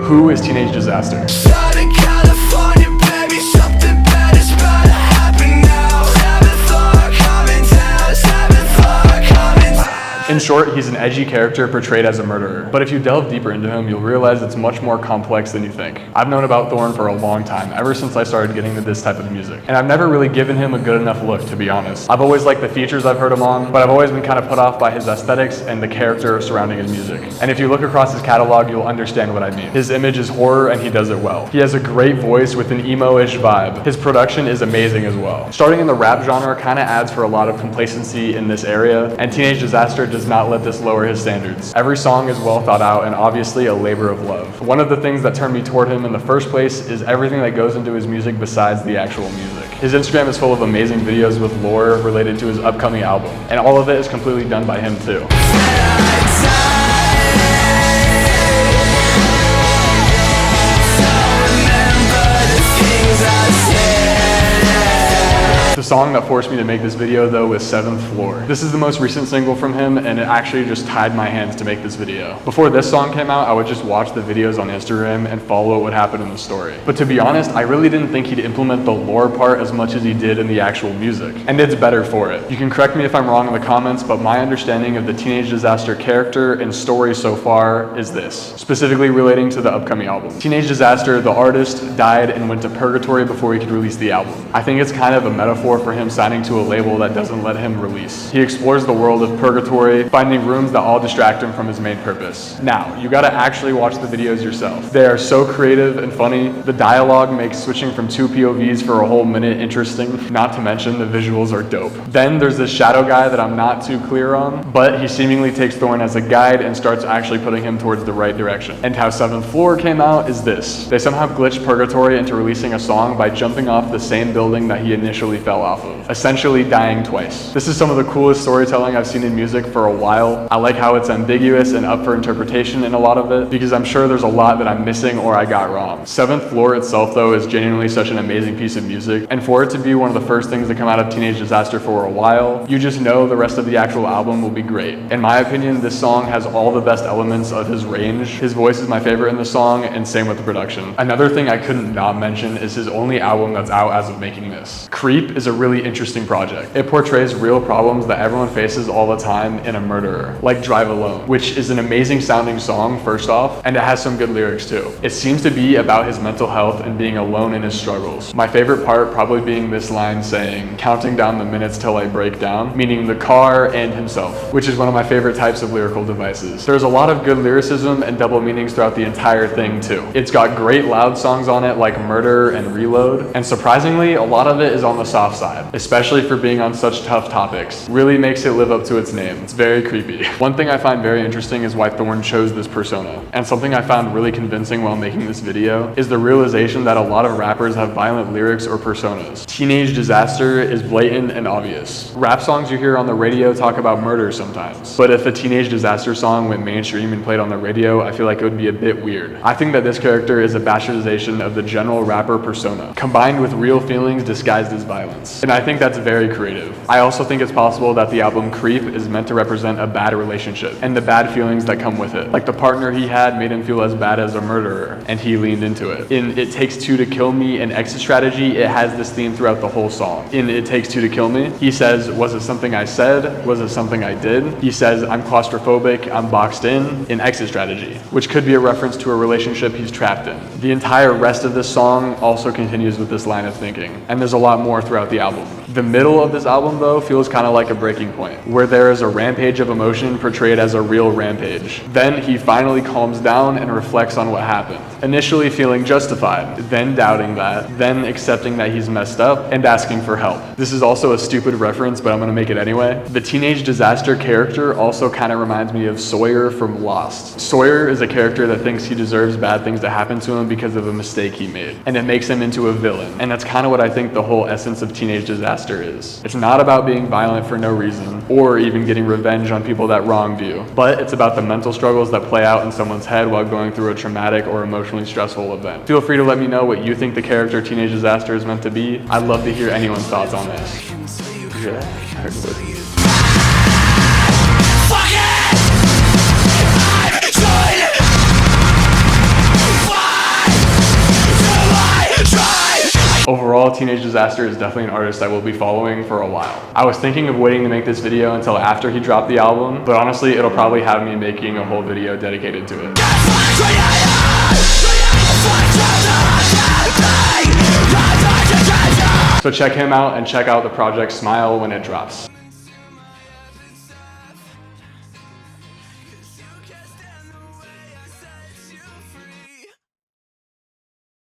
Who is Teenage Disaster? Southern California, baby, something bad is about to happen now. 7th floor coming down, 7th floor coming down. In short, he's an edgy character portrayed as a murderer. But if you delve deeper into him, you'll realize it's much more complex than you think. I've known about Thorn for a long time, ever since I started getting into this type of music. And I've never really given him a good enough look, to be honest. I've always liked the features I've heard him on, but I've always been kind of put off by his aesthetics and the character surrounding his music. And if you look across his catalog, you'll understand what I mean. His image is horror, and he does it well. He has a great voice with an emo-ish vibe. His production is amazing as well. Starting in the rap genre kind of adds for a lot of complacency in this area, and Teenage Disaster does not let this lower his standards. Every song is well thought out and obviously a labor of love. One of the things that turned me toward him in the first place is everything that goes into his music besides the actual music. His Instagram is full of amazing videos with lore related to his upcoming album, and all of it is completely done by him too. The song that forced me to make this video though was 7th Floor. This is the most recent single from him, and it actually just tied my hands to make this video. Before this song came out, I would just watch the videos on Instagram and follow what would happen in the story. But to be honest, I really didn't think he'd implement the lore part as much as he did in the actual music. And it's better for it. You can correct me if I'm wrong in the comments, but my understanding of the Teenage Disaster character and story so far is this, specifically relating to the upcoming album. Teenage Disaster, the artist, died and went to purgatory before he could release the album. I think it's kind of a metaphor for him signing to a label that doesn't let him release. He explores the world of purgatory, finding rooms that all distract him from his main purpose. Now, you gotta actually watch the videos yourself. They are so creative and funny. The dialogue makes switching from 2 POVs for a whole minute interesting, not to mention the visuals are dope. Then there's this shadow guy that I'm not too clear on, but he seemingly takes Thorn as a guide and starts actually putting him towards the right direction. And how 7th Floor came out is this. They somehow glitched Purgatory into releasing a song by jumping off the same building that he initially fell off of, essentially dying twice. This is some of the coolest storytelling I've seen in music for a while. I like how it's ambiguous and up for interpretation in a lot of it, because I'm sure there's a lot that I'm missing or I got wrong. 7th Floor itself though is genuinely such an amazing piece of music, and for it to be one of the first things to come out of Teenage Disaster for a while, you just know the rest of the actual album will be great. In my opinion, this song has all the best elements of his range. His voice is my favorite in the song, and same with the production. Another thing I couldn't not mention is his only album that's out as of making this. Creep is a really interesting project. It portrays real problems that everyone faces all the time in a murderer, like Drive Alone, which is an amazing sounding song first off, and it has some good lyrics too. It seems to be about his mental health and being alone in his struggles. My favorite part probably being this line saying, "Counting down the minutes till I break down," meaning the car and himself, which is one of my favorite types of lyrical devices. There's a lot of good lyricism and double meanings throughout the entire thing too. It's got great loud songs on it like Murder and Reload, and surprisingly, a lot of it is on the soft side, especially for being on such tough topics. Really makes it live up to its name. It's very creepy. One thing I find very interesting is why Thorn chose this persona, and something I found really convincing while making this video is the realization that a lot of rappers have violent lyrics or personas. Teenage Disaster is blatant and obvious. Rap songs you hear on the radio talk about murder sometimes, but if a Teenage Disaster song went mainstream and played on the radio, I feel like it would be a bit weird. I think that this character is a bastardization of the general rapper persona, combined with real feelings disguised as violence. And I think that's very creative. I also think it's possible that the album Creep is meant to represent a bad relationship and the bad feelings that come with it. Like the partner he had made him feel as bad as a murderer, and he leaned into it. In It Takes Two to Kill Me and Exit Strategy, it has this theme throughout the whole song. In It Takes Two to Kill Me, he says, "Was it something I said? Was it something I did?" He says, "I'm claustrophobic, I'm boxed in Exit Strategy," which could be a reference to a relationship he's trapped in. The entire rest of this song also continues with this line of thinking, and there's a lot more throughout the album. The middle of this album though feels kind of like a breaking point, where there is a rampage of emotion portrayed as a real rampage. Then he finally calms down and reflects on what happened, initially feeling justified, then doubting that, then accepting that he's messed up and asking for help. This is also a stupid reference, but I'm gonna make it anyway. The Teenage Disaster character also kind of reminds me of Sawyer from Lost. Sawyer is a character that thinks he deserves bad things to happen to him because of a mistake he made, and it makes him into a villain. And that's kind of what I think the whole essence of Teenage Disaster is. It's not about being violent for no reason, or even getting revenge on people that wronged you, but it's about the mental struggles that play out in someone's head while going through a traumatic or emotionally stressful event. Feel free to let me know what you think the character Teenage Disaster is meant to be. I'd love to hear anyone's thoughts on this. Yeah, Fuck it! I'm Teenage Disaster is definitely an artist I will be following for a while. I was thinking of waiting to make this video until after he dropped the album, but honestly, it'll probably have me making a whole video dedicated to it. So check him out and check out the project Smile when it drops.